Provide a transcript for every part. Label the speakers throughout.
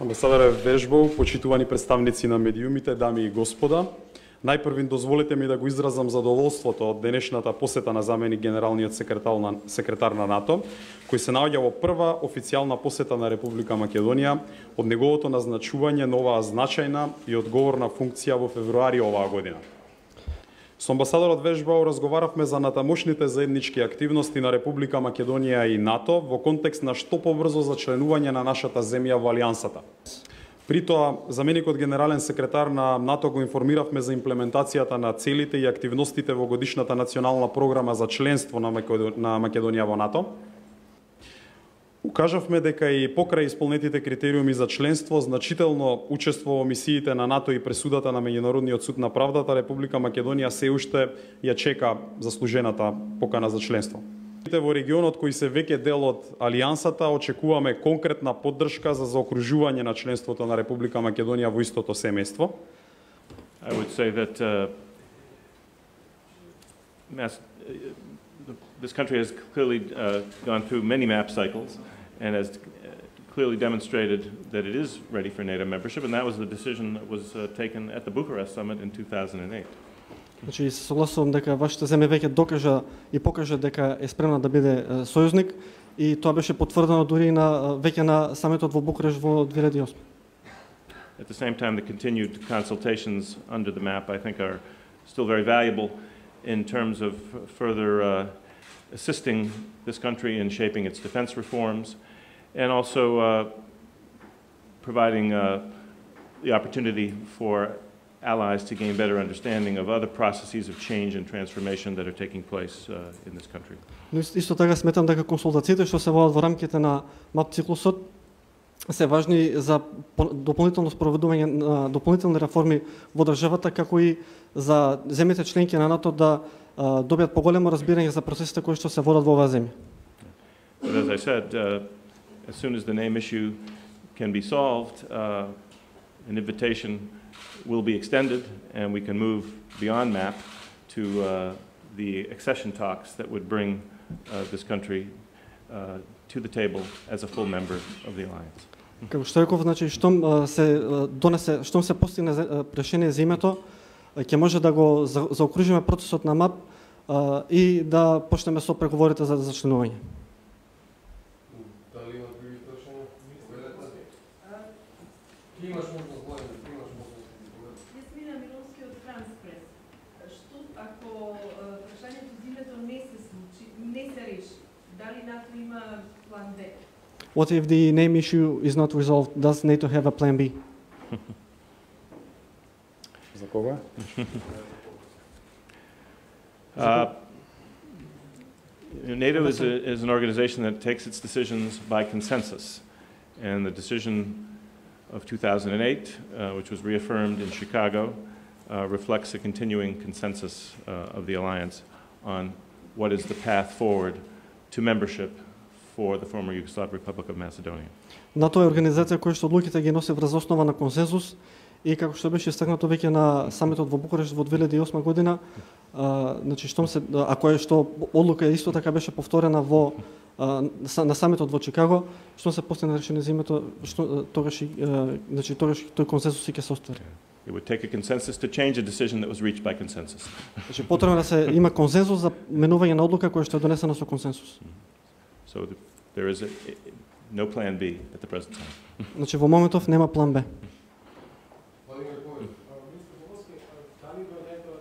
Speaker 1: Амбасадоре Вежбов, почитувани представници на медиумите, дами и господа, најпрвин дозволете ми да го изразам задоволството од денешната посета на заменик генералниот секретар на НАТО, кој се наоѓа во прва официјална посета на Република Македонија од неговото назначување на оваа значајна и одговорна функција во февруари оваа година. Со амбасадорот Вежбау разговаравме за натамошните заеднички активности на Република Македонија и НАТО во контекст на што побрзо зачленување на нашата земја во Алијансата. При тоа, заменикот генерален секретар на НАТО го информиравме за имплементацијата на целите и активностите во годишната национална програма за членство на Македонија во НАТО. Укажавме дека и покрај исполнетите критериуми за членство, значително учество во мисиите на НАТО и пресудата на Меѓународниот суд на правдата, Република Македонија се уште ја чека заслужената покана за членство. Во регионот кои се веќе дел од Алијансата очекуваме конкретна поддршка за заокружување на членството на Република Македонија во истото семејство.
Speaker 2: I would say that this country has clearly gone through many map cycles and has clearly demonstrated that it is ready for NATO membership, and that was the decision that was taken at the Bucharest summit in 2008.
Speaker 3: Значи, се согласувам дека вашата земја веќе докажа и покажа дека е спремна да биде сојузник и тоа беше потврдено дури веќе на самитот во Букуреш во 2008.
Speaker 2: At the same time, the continued consultations under the map, I think, are still very valuable in terms of further assisting this country in shaping its defense reforms, and also providing the opportunity for allies to gain better understanding of other processes of change and transformation that are taking place in this country.
Speaker 3: Но исто така сметам дека консултациите што се водат во рамките на МАП циклусот се важни за дополнително спроведување на дополнителни реформи во државата, како и за земјите членки на НАТО да добијат поголемо разбирање за процесите кои што се водат во оваа земја.
Speaker 2: But as I said, as soon as the name issue can be solved, an invitation will be extended and we can move beyond MAP to the accession talks that would bring this country to the table as a full member of the alliance.
Speaker 3: Како што реков, значи штом се постигне решение за името, ќе може да го заокружиме процесот на МАП и да почнеме со преговорите за членување.
Speaker 4: Дали има други прашања? Имаш можност, Владимир, имаш можност.
Speaker 5: Јасмина Миловски од Франс Прес. Што ако прашањето за името не се случи, не се реши? Дали НАТО има план Б?
Speaker 3: What if the name issue is not resolved? Does NATO have a plan B?
Speaker 1: За кога?
Speaker 2: NATO is an organization that takes its decisions by consensus, and the decision of 2008, which was reaffirmed in Chicago, reflects a continuing consensus of the alliance on what is the path forward to membership for the former Yugoslav Republic of Macedonia.
Speaker 3: НАТО е организација која што одлуките ги носи врз основа на консенсус и како што беше истакнато веќе на самитот во Букуреш во 2008 година, значи ако е што одлука исто така беше повторена на самитот во Чикаго, што се постигна решение за името, тогаш тој консенсус ќе се оствари.
Speaker 2: It would take a consensus to change a decision that was reached by consensus.
Speaker 3: Значи потребно да се има консенсус за менување на одлука која што е донесена со консенсус.
Speaker 2: So there is no plan B at the present time.
Speaker 3: Значи во моментов нема план Б.
Speaker 4: Владимир Повеј, министр Волски, дали доаѓањето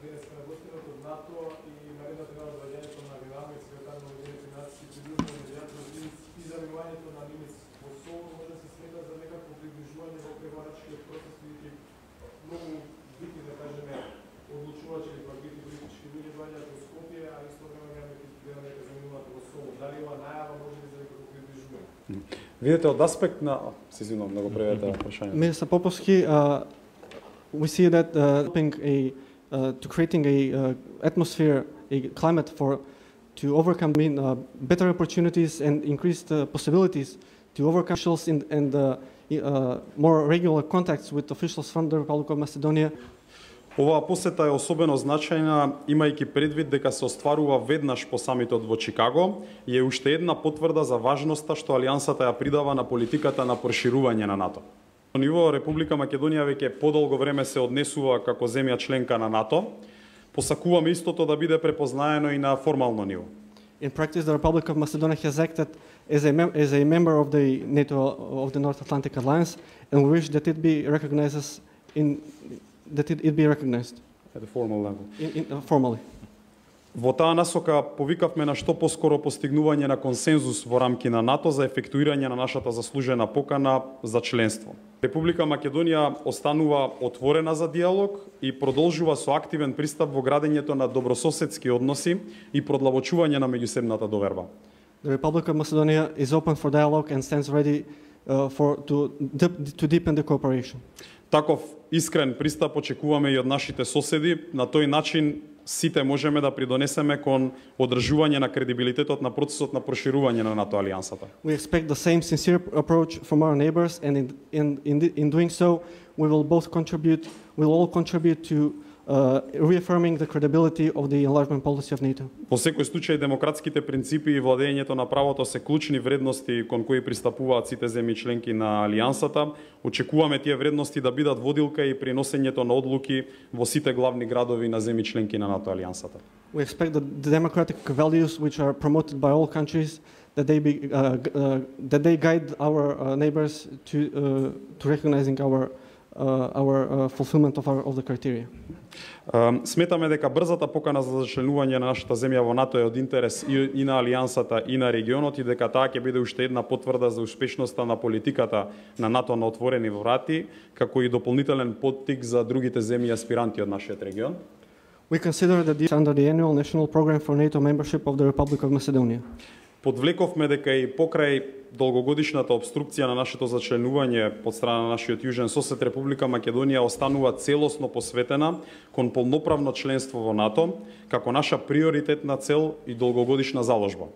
Speaker 4: денеска на гостинот од НАТО и наредната дена доаѓањето на генералниот секретар на Обединените нации приближно медијатор и заминувањето на Нимец во Солун може да се смета за некакво приближување во преговарачкиот процес, бидејќи многу битни, да кажеме, одлучувачи или пак битни политички луѓе доаѓаат во Скопје, а исто време гледаме дека заминуваат во Солун. Дали ова најава може да за некакво приближување?
Speaker 1: Видете, од аспект на... Се извинувам да го преведете прашањето.
Speaker 3: Министер Поповски, we see that to creating a atmosphere, a climate to overcome better opportunities and increased possibilities to overcome officials and more regular contacts with officials from the Republic of Macedonia.
Speaker 1: Оваа посета е особено значајна, имајќи предвид дека се остварува веднаш по самитот во Чикаго и е уште една потврда за важноста што Алијансата ја придава на политиката на проширување на НАТО. На ниво Република Македонија веќе подолго време се однесува како земја членка на НАТО. Посакуваме истото да биде препознаено и на формално ниво.
Speaker 3: In practice, the Republic of Macedonia has acted as a member of the NATO of the North Atlantic Alliance, and we wish that it be recognized
Speaker 1: At a formal level.
Speaker 3: Formally.
Speaker 1: Во таа насока повикавме на што поскоро постигнување на консензус во рамки на НАТО за ефектуирање на нашата заслужена покана за членство. Република Македонија останува отворена за диалог и продолжува со активен пристап во градењето на добрососедски односи и продлабочување на меѓусебната доверба.
Speaker 3: The Republic of Macedonia is open for dialogue and stands ready to deepen the cooperation.
Speaker 1: Таков искрен пристап очекуваме и од нашите соседи. На тој начин сите можеме да придонесеме кон одржување на кредибилитетот на процесот на проширување на НАТО алијансата.
Speaker 3: We expect the same sincere approach from our neighbors, and in doing so, we will all contribute to reaffirming the credibility of the enlargement policy of NATO.
Speaker 1: Во секој случај демократските принципи и владењето на правото се клучни вредности кон кои пристапуваат сите земји членки на алијансата. Очекуваме тие вредности да бидат водилка и при носењето на одлуки во сите главни градови на земји членки на НАТО алијансата.
Speaker 3: We expect that the democratic values which are promoted by all countries that they guide our neighbors to recognizing our fulfillment of the criteria.
Speaker 1: Сметаме дека брзата покана за зачленување на нашата земја во НАТО е од интерес и на алијансата и на регионот, и дека таа ќе биде уште една потврда за успешноста на политиката на НАТО на отворени врати, како и дополнителен поттик за другите земји аспиранти од нашиот регион.
Speaker 3: We consider that this under the annual national program for NATO membership of the Republic of Macedonia.
Speaker 1: Подвлековме дека и покрај долгогодишната обструкција на нашето зачленување под страна на нашиот јужен сосед Република Македонија останува целосно посветена кон полноправно членство во НАТО како наша приоритетна цел и долгогодишна заложба.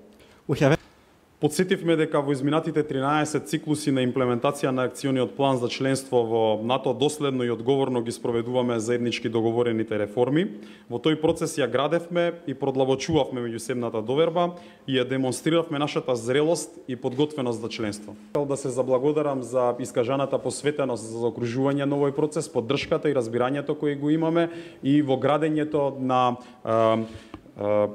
Speaker 1: Подсетивме дека во изминатите 13 циклуси на имплементација на акциониот план за членство во НАТО доследно и одговорно ги спроведуваме заеднички договорените реформи. Во тој процес ја градевме и продлабочувавме меѓусебната доверба и ја демонстриравме нашата зрелост и подготвеност за членство. Да се заблагодарам за искажаната посветеност за заокружување на овој процес, поддршката и разбирањето кои го имаме и во градењето на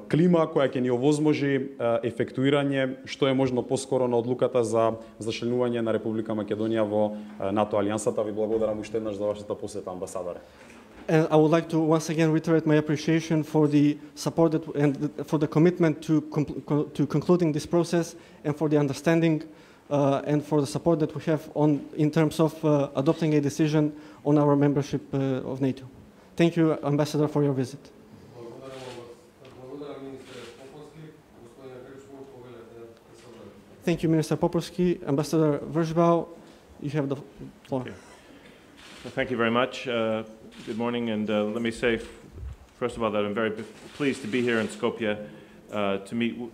Speaker 1: клима која ќе ни овозможи ефектуирање што е можно поскоро на одлуката за зачленување на Република Македонија во НАТО алијансата. Ви благодарам уште еднаш за вашата посета, амбасадоре.
Speaker 3: And I would like to once again reiterate my appreciation for the support and for the commitment to concluding this process, and for the understanding and for the support that we have in terms of adopting a decision on our membership of NATO. Thank you, Ambassador, for your visit. Thank you, Minister Popovski. Ambassador Verzbau, you have the floor.
Speaker 2: Okay. Well, thank you very much. Good morning, and let me say, first of all, that I'm very pleased to be here in Skopje to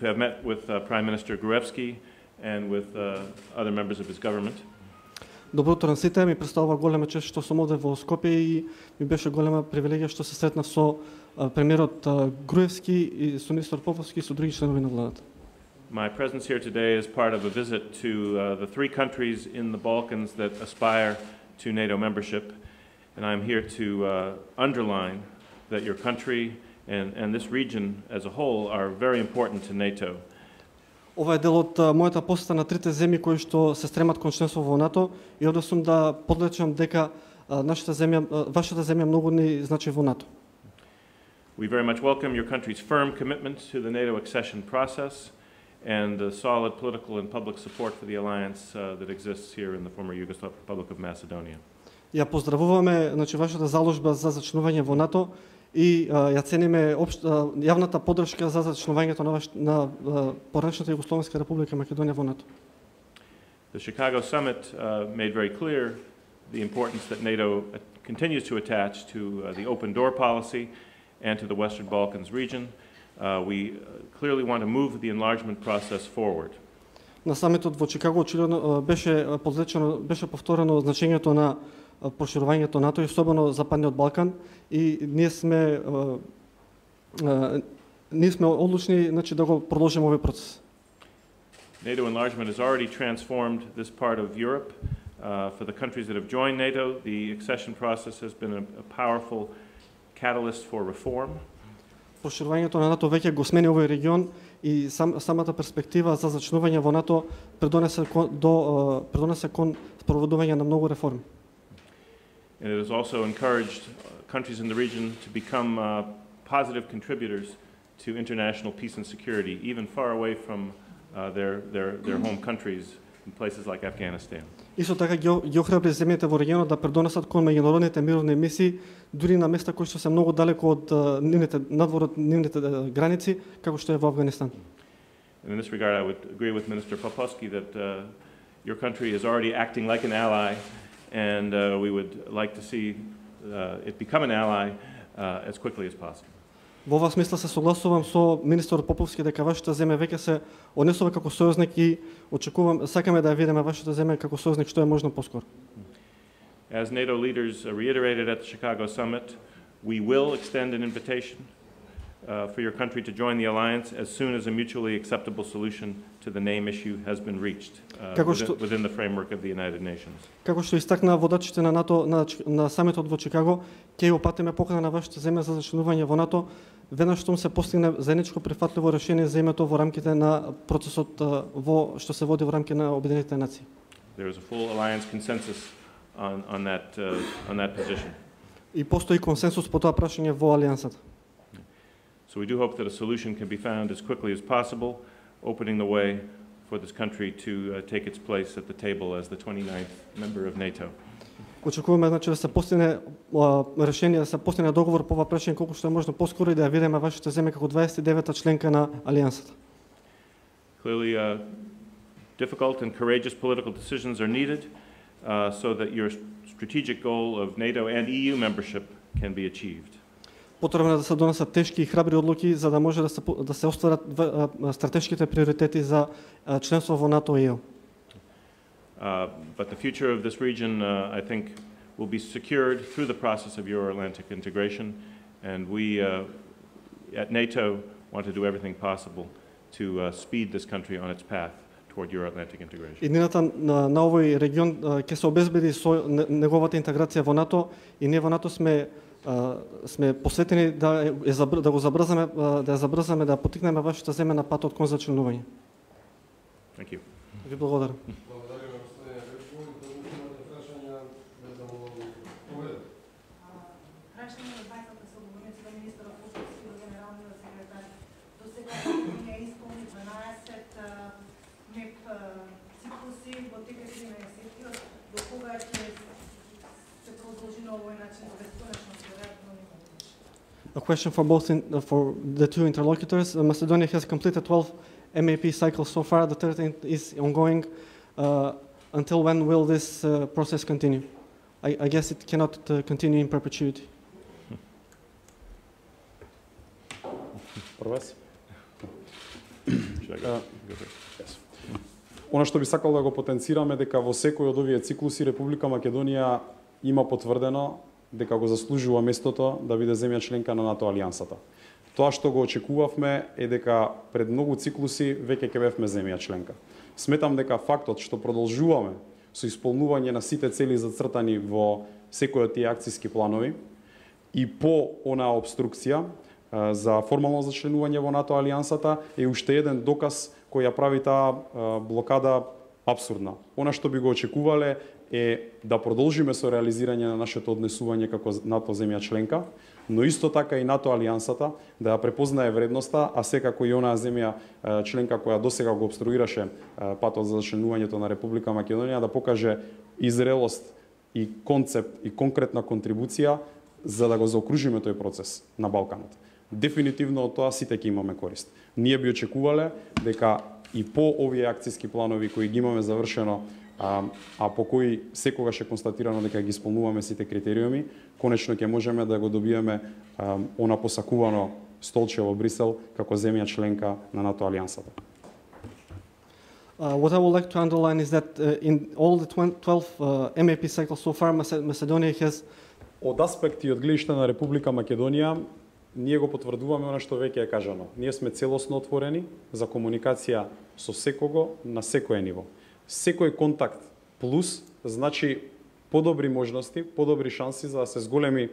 Speaker 2: have met with Prime Minister Gruevski and with other members of his government.
Speaker 3: Добро утро на сите, ми представува голема чест што сум овде во Скопје и ми беше голема привилегија што се сретнав со премиерот Груевски и со министер Поповски и со други членови на владата.
Speaker 2: My presence here today is part of a visit to the three countries in the Balkans that aspire to NATO membership, and I'm here to underline that your country and this region as a whole are very important to NATO.
Speaker 3: Ова е дел од мојата посета на трите земји кои што се стремат кон членство во НАТО, и овде сум да подлечам дека вашата земја многу ни значи во НАТО.
Speaker 2: We very much welcome your country's firm commitment to the NATO accession process and the solid political and public support for the alliance that exists here in the former Yugoslav Republic of Macedonia.
Speaker 3: Ја поздравуваме, значи, вашата заложба за зачленување во НАТО и ја цениме јавната поддршка за зачленувањето на поранешната Југословенска република Македонија во НАТО.
Speaker 2: The Chicago summit made very clear the importance that NATO continues to attach to the open door policy and to the Western Balkans region. We clearly want to move the enlargement process forward.
Speaker 3: На самитот во Чикаго очигледно беше повторено значењето на проширувањето НАТО и особено Западниот Балкан и ние сме одлучни значи да го продолжиме овој процес.
Speaker 2: NATO enlargement has already transformed this part of Europe. For the countries that have joined NATO, the accession process has been a powerful catalyst for reform.
Speaker 3: Проширувањето на НАТО веќе го смени овој регион и самата перспектива за зачленување во НАТО придонесе кон спроведување на многу реформи.
Speaker 2: And it has also encouraged countries in the region to become positive contributors to international peace and security, even far away from their home countries in places like Afghanistan.
Speaker 3: Исто така ги охрабри земјите во регионот да придонесат кон меѓународните мировни мисии, дури на места кои што се многу далеко од надвор од нивните граници, како што е во Афганистан.
Speaker 2: And in this regard, I would agree with Minister Popovsky that your country is already acting like an ally, and we would like to see it become an ally as quickly as possible.
Speaker 3: Во оваа смисла се согласувам со министер Поповски дека вашата земја веќе се однесува како сојузник и сакаме да ја видиме вашата земја како сојузник што е можно поскоро.
Speaker 2: As NATO leaders reiterated at the Chicago summit, we will extend an invitation for your country to join the alliance as soon as a mutually acceptable solution to the name issue has been reached within the framework of the United Nations.
Speaker 3: Како што истакна водачите на НАТО на самитот во Чикаго, ќе упатиме покана на вашата земја за зачленување во НАТО веднаш штом се постигне заедничко прифатливо решение за името во рамките на процесот што се води во рамки на Обединетите нации.
Speaker 2: There is a full alliance consensus on that position.
Speaker 3: И постои консенсус по тоа прашање во алијансата.
Speaker 2: So we do hope that a solution can be found as quickly as possible, opening the way for this country to take its place at the table as the 29th member of NATO.
Speaker 3: Очекуваме значи да се постигне решение, да се постигне договор по ова прашање колку што е можно поскоро и да ја видиме вашата земја како 29-та членка на алијансата.
Speaker 2: Clearly, difficult and courageous political decisions are needed so that your strategic goal of NATO and EU membership can be achieved.
Speaker 3: Потребно е да се донесат тешки и храбри одлуки за да може да се остварат стратешките приоритети за членство во НАТО и ЕУ.
Speaker 2: But the future of this region, I think, will be secured through the process of Euro-Atlantic integration, and we at NATO want to do everything possible to speed this country on its path toward Euro-Atlantic integration.
Speaker 3: Иднината на овој регион ќе се обезбеди со неговата интеграција во НАТО и ние во НАТО сме посветени да го забрзаме, да потикнеме вашата земја на патот кон зачленување.
Speaker 2: Thank you.
Speaker 3: Ви благодарам. A question for for the two interlocutors. Macedonia has completed 12 MAP cycles so far. The 13th is ongoing. Until when will this process continue? I guess it cannot continue in perpetuity.
Speaker 1: Она што би сакал да го потенцираме дека во секој од овие циклуси Република Македонија има потврдено дека го заслужува местото да биде земја членка на НАТО алијансата. Тоа што го очекувавме е дека пред многу циклуси веќе ќе бевме земја членка. Сметам дека фактот што продолжуваме со исполнување на сите цели зацртани во секој од тие акциски планови и по онаа обструкција за формално зачленување во НАТО алијансата е уште еден доказ кој ја прави таа блокада апсурдна. Она што би го очекувале е да продолжиме со реализирање на нашето однесување како НАТО земја членка, но исто така и НАТО алијансата да ја препознае вредноста, а секако и онаа земја членка која досега го обструираше патот за зачленувањето на Република Македонија да покаже и зрелост и концепт и конкретна контрибуција за да го заокружиме тој процес на Балканот. Дефинитивно од тоа сите ќе имаме корист. Ние би очекувале дека и по овие акциски планови кои ги имаме завршено, а по кои секогаш е констатирано дека ги исполнуваме сите критериуми, конечно ќе можеме да го добиеме она посакувано столче во Брисел како земја членка на НАТО алијансата.
Speaker 3: What I would like to underline is that in all the 12 MAP cycles so far, Macedonia has
Speaker 1: Од аспект и од гледиште на Република Македонија, ние го потврдуваме она што веќе е кажано. Ние сме целосно отворени за комуникација со секого на секое ниво. Секој контакт плюс значи подобри можности, подобри шанси за да се зголеми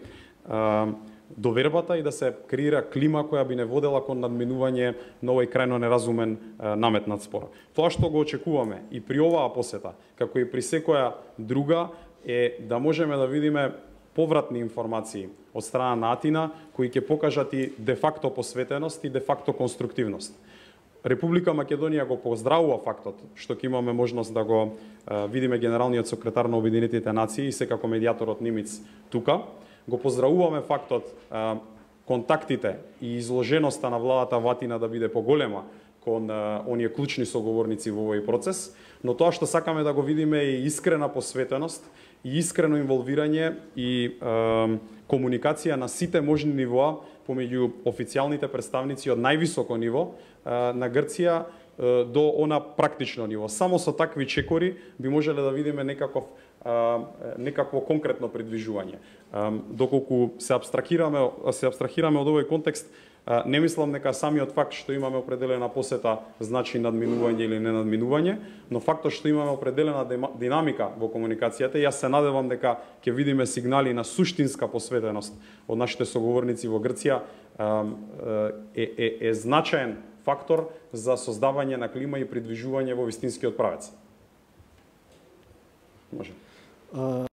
Speaker 1: довербата и да се креира клима која би не водела кон надминување на овој крајно неразумен наметнат спор. Тоа што го очекуваме и при оваа посета, како и при секоја друга, е да можеме да видиме повратни информации од страна на Атина, кои ќе покажат и де-факто посветеност и де-факто конструктивност. Република Македонија го поздравува фактот што ќе имаме можност да го видиме генералниот секретар на Обединетите нации и секако медијаторот Нимиц тука. Го поздравуваме фактот контактите и изложеноста на владата во Атина да биде поголема кон оние клучни соговорници во овој процес, но тоа што сакаме да го видиме е искрена посветеност и искрено инволвирање и комуникација на сите можни нивоа помеѓу официјалните представници од највисоко ниво на Грција до она практично ниво. Само со такви чекори би можеле да видиме некакво конкретно придвижување. Доколку се абстрахираме од овој контекст, не мислам дека самиот факт што имаме определена посета значи надминување или не надминување, но фактот што имаме определена динамика во комуникацијата, јас се надевам дека ќе видиме сигнали на суштинска посветеност од нашите соговорници во Грција е значаен фактор за создавање на клима и придвижување во вистинскиот правец. Може.